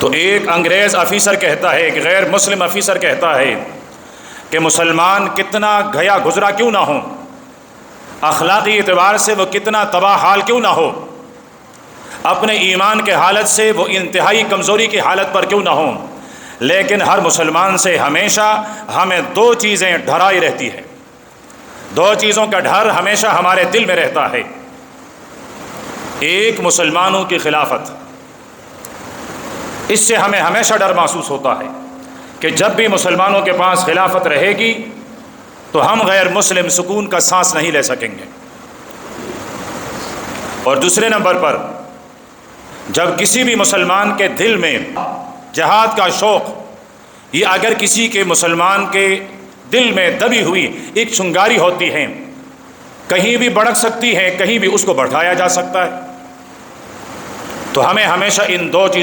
تو ایک انگریز آفیسر کہتا ہے، ایک غیر مسلم آفیسر کہتا ہے کہ مسلمان کتنا گیا گزرا کیوں نہ ہو، اخلاقی اعتبار سے وہ کتنا تباہ حال کیوں نہ ہو، اپنے ایمان کے حالت سے وہ انتہائی کمزوری کی حالت پر کیوں نہ ہو، لیکن ہر مسلمان سے ہمیشہ ہمیں دو چیزیں ڈرائی رہتی ہے، دو چیزوں کا ڈر ہمیشہ ہمارے دل میں رہتا ہے۔ ایک مسلمانوں کی خلافت، اس سے ہمیں ہمیشہ ڈر محسوس ہوتا ہے کہ جب بھی مسلمانوں کے پاس خلافت رہے گی تو ہم غیر مسلم سکون کا سانس نہیں لے سکیں گے۔ اور دوسرے نمبر پر، جب کسی بھی مسلمان کے دل میں جہاد کا شوق، یہ اگر کسی کے مسلمان کے دل میں دبی ہوئی ایک چنگاری ہوتی ہے، کہیں بھی بڑک سکتی ہے، کہیں بھی اس کو بڑھایا جا سکتا ہے، تو ہمیں ہمیشہ ان دو چیزوں